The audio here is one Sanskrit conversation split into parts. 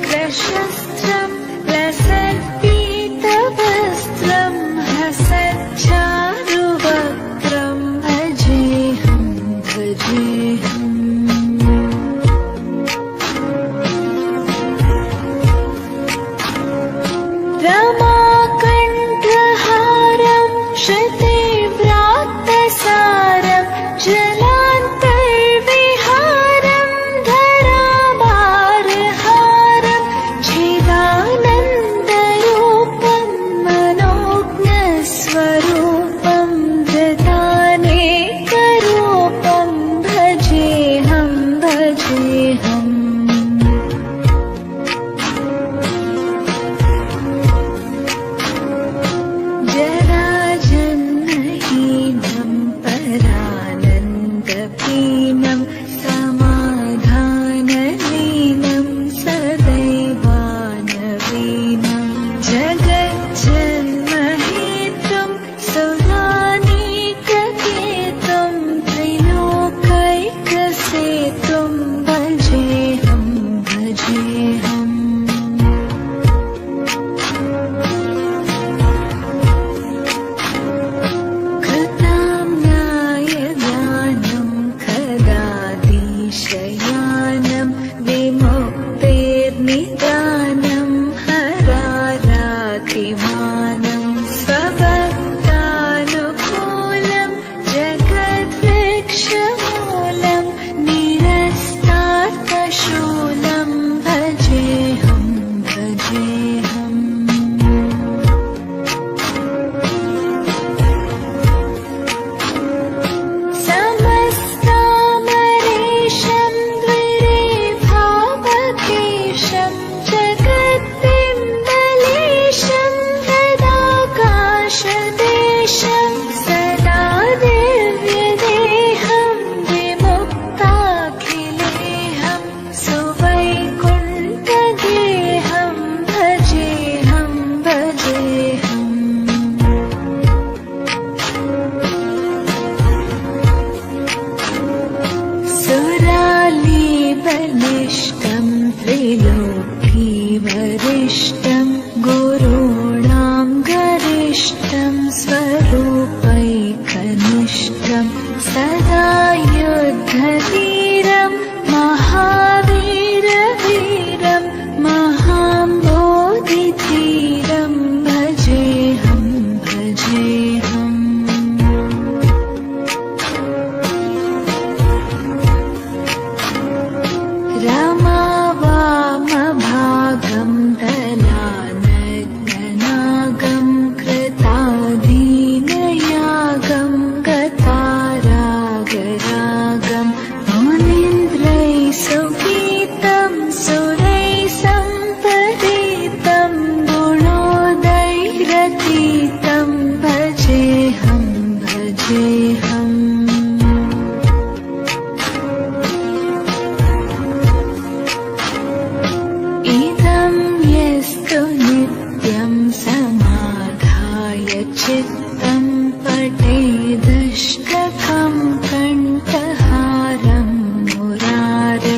गदाचक्रशस्त्रं लसत्पीतवस्त्रं हसच्चारुवक्त्रं भजेऽहं भजेऽहम् रमाकण्ठहारं श्रुतिव्रातसारं जलान्तर्विहारं धराभारहारं चिदानन्दरूपं मनोज्ञस्वरूपं धृतानेकरूपं भजेऽहं भजेऽहम् जराजन्महीनं परानन्दपीनं समाधानलीनं सदैवानवीनं जगज्जन्महेतुं सुरानीककेतुं त्रिलोकैकसेतुं भजेऽहं भजेऽहम् शयानं विमुक्तेर्निदानं हरारातिमानं स्वभक्तानुकूलं जगद्वृक्षमूलं निरस्तार्थशूलं भजेऽहं भजेऽहम् सदा दिव्यदेहं विमुक्ताखिलेहं सुवैकुण्ठगेहं भजेऽहं भजेऽहम् सुरालीबलिष्ठं त्रिलोकीवरिष्ठं गुरूणां गरिष्ठं स्वरूपैकनिष्ठं सदा युद्धवीरं महावीरवीरं महाम्बोधिधीरं भजेऽहं भजेऽहम् रमावामभागं दलानग्ननागं कृताधीनयागं गतारागरागं मुनीन्द्रैः सुगीतं सुरैः सम्परीतं गुणोदयरतीतं भजेऽहं भजेऽहम् इदं यस्तु नित्यं समाधाय चित्तं पठेदष्टकं कण्ठहारं मुरारे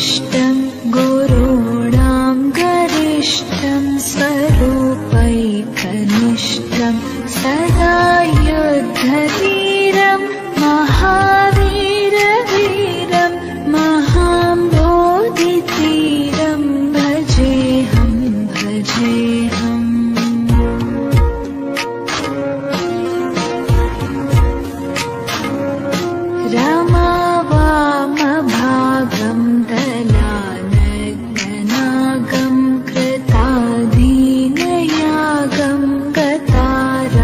वरिष्ठं गुरूणां गरिष्ठं स्वरूपैकनिष्ठं सदा युद्धवीरं महावीरवीरं महाम्बोधिधीरं भजेऽहं भजेऽहम्। रमावामभागं दलानग्ननागं कृताधीनयागं गतारागरागं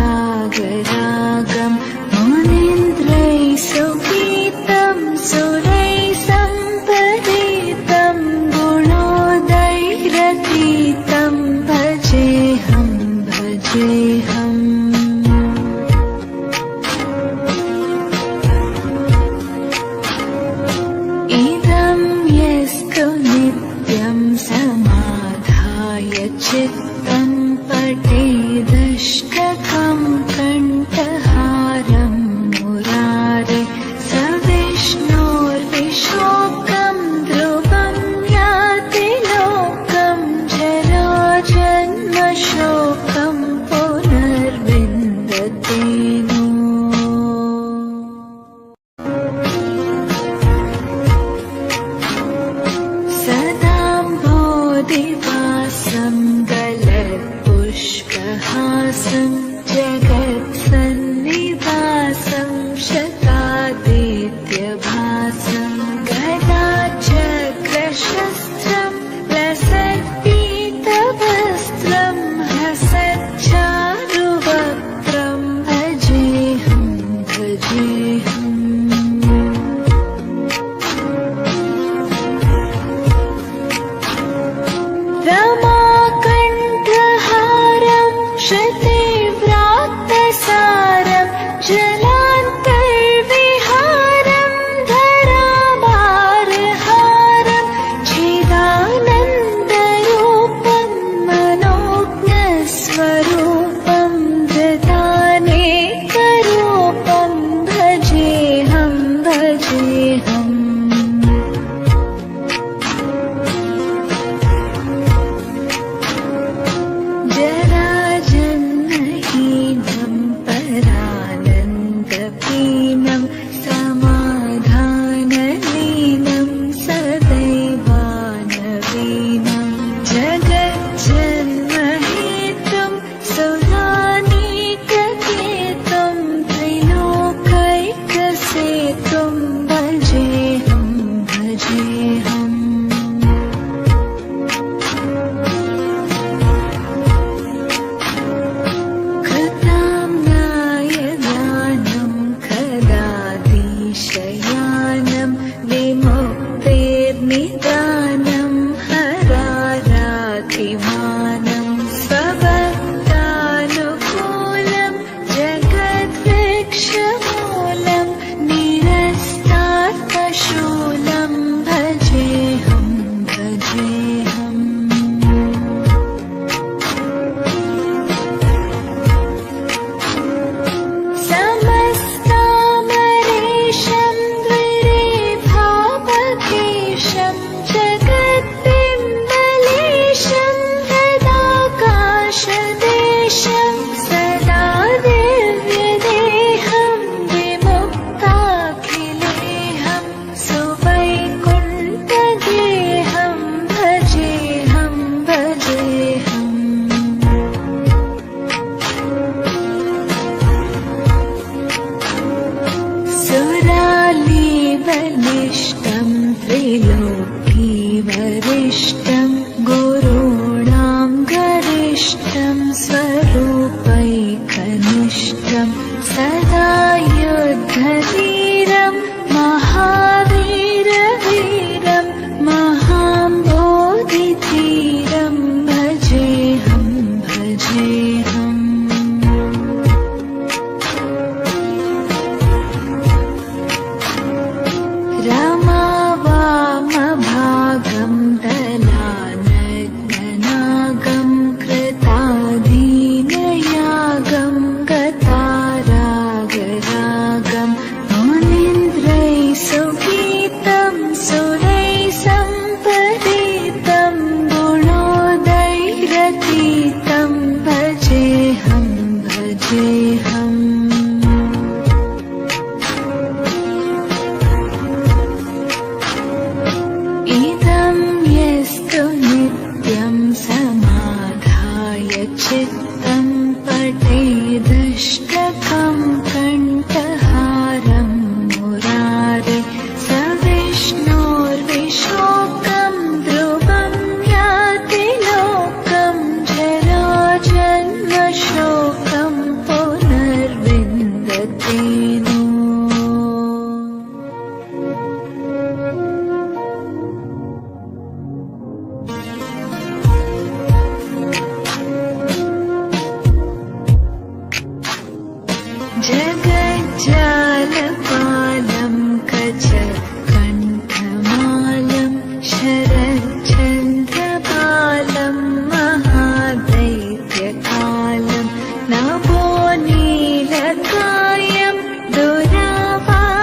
मुनीन्द्रैः सुगीतं सुरैः सम्परीतं गुणोदयरतीतं भजेऽहं भजेऽहम्। इदं यस्तु नित्यं समाधाय चित्तं पठेदष्टकं कण्ठहारं मुरारे स विष्णोर्विशोकं ध्रुवं याति लोकं जराजन्मशोकं पुनर्विन्दते नो। सदाम्भोधिवासं गलत्पुष्पहासं जगत्सन्निवासं शतादित्यभासं गदाचक्रशस्त्रं लसत्पीतवस्त्रं हसच्चारुवक्त्रं भजेऽहं भजेऽहम्। रमाकण्ठहारं श्रुतिव्रातसारं जलान्तर्विहारं धराभारहारं चिदानन्दरूपं मनोज्ञस्वरूपं धृतानेकरूपं भजेऽहं भजेऽहम्। जराजन्महीनं परानन्दपीनं समाधानलीनं सदैवानवीनं जगज्जन्महेतुं सुरानीककेतुं त्रिलोकैकसेतुं भजेऽहं भजेऽहम्। शयानं विमुक्तेर्निदानं हरारातिमानं स्वभक्तानुकूलं जगद्वृक्षमूलं निरस्तार्थशूलं भजेऽहं भजेऽहम्। समस्तामरेशं द्विरेभावकेशं जगद्बिम्बलेशं हृदाकाशदेशं सदा दिव्यदेहं विमुक्ताखिलेहं सुवैकुण्ठगेहं भजेऽहं भजेऽहम्। सुरालीबलिष्ठं त्रिलोकीवरिष्ठं गुरूणां गरिष्ठं स्वरूपैकनिष्ठं सदा युद्धवीरं महावीरवीरं महाम्बोधिधीरं भजेऽहं भजेऽहम्। रमावामभागं दलानग्ननागं चित्तं पठेदष्टकं कण्ठहारं मुरारे स विष्णोर्विशोकं ध्रुवं याति लोकं जराजन्मशोकं पुनर्विन्दते नो। जगज्जालपालं कचकण्ठमालं शरच्चन्द्रपालं महादैत्यकालं नभो नीलकायं दुरावारमायं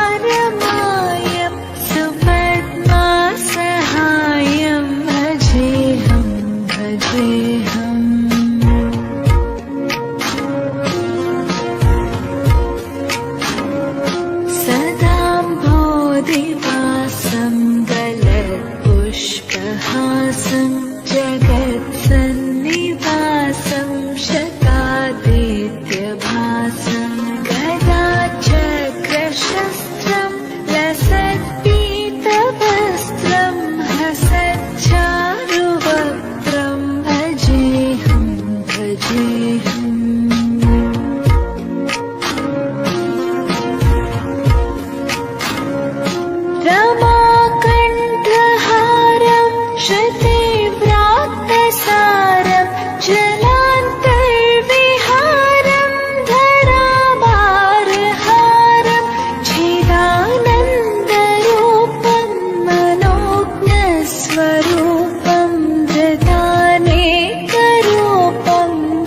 सुपद्मासहायं भजेऽहं भजेऽहम्। दिवासं गलत्पुष्पहासं जगत्सन्निवासं शतादित्यभासं गदाचक्रशस्त्रं लसत्पीतवस्त्रं हसच्चारुवक्त्रं भजेऽहं भजेऽहम्। रमाकण्ठहारं श्रुतिव्रातसारं जलान्तर्विहारं धराभारहारं चिदानन्दरूपं मनोज्ञस्वरूपं धृतानेकरूपं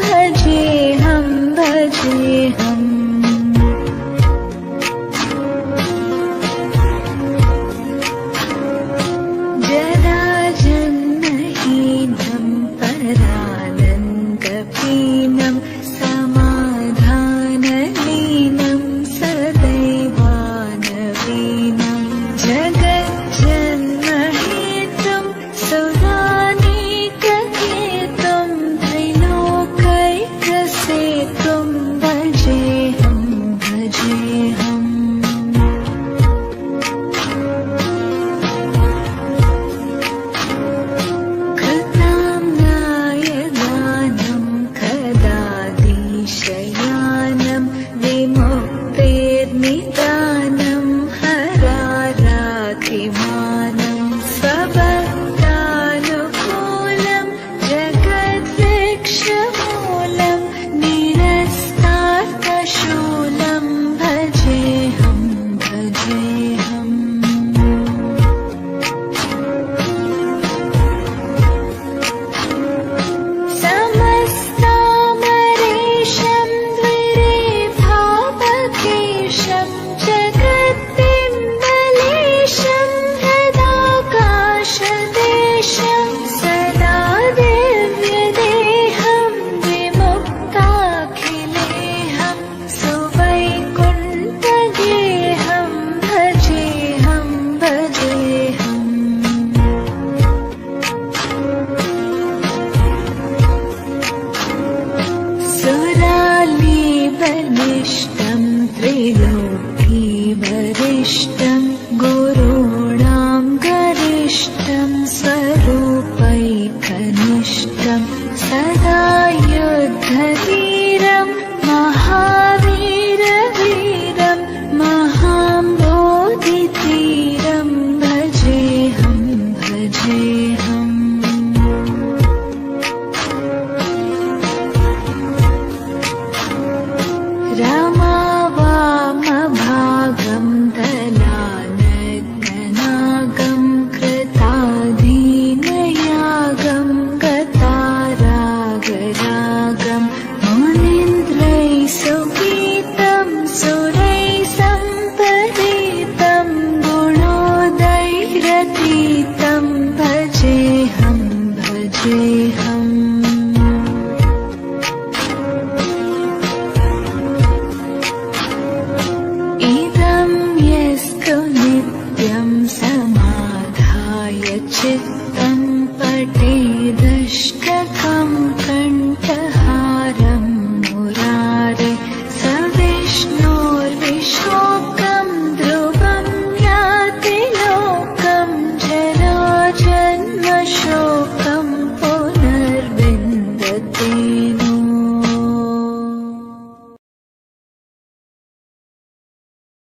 भजेऽहं भजेऽहम्। जराजन्महीनं परानन्दपीनं समाधानलीनं सदैवानवीनं जगज्जन्महेतुं सुरानीकहेतुं त्रैलोक्यैकसेतुं भजेऽहं भजेऽहम्। शयानं विमुक्तेर्निदानं हरारातिमानं स्वभक्तानुकूलं जगद्वृक्षमूलं निरस्तार्थशूलं भजेऽहं भजेऽहम्। सुरालीबलिष्टं त्रिलोकीवरिष्ठं गुरूणां गरिष्ठं स्वरूपैकनिष्ठं सदा युद्धवीरं महावीरवीरं महाम्बोधितीरं भजेऽहं भजेऽहम्। रमावामभागं दलानग्ननागं कृताधीनयागं गतारागरागं मुनीन्द्रैः सुगीतं सुरैः सम्परीतं गुणोदयैरतीतं भजेऽहं भजेऽहम्। नित्यं समाधाय चित्तं पठेदष्टकम्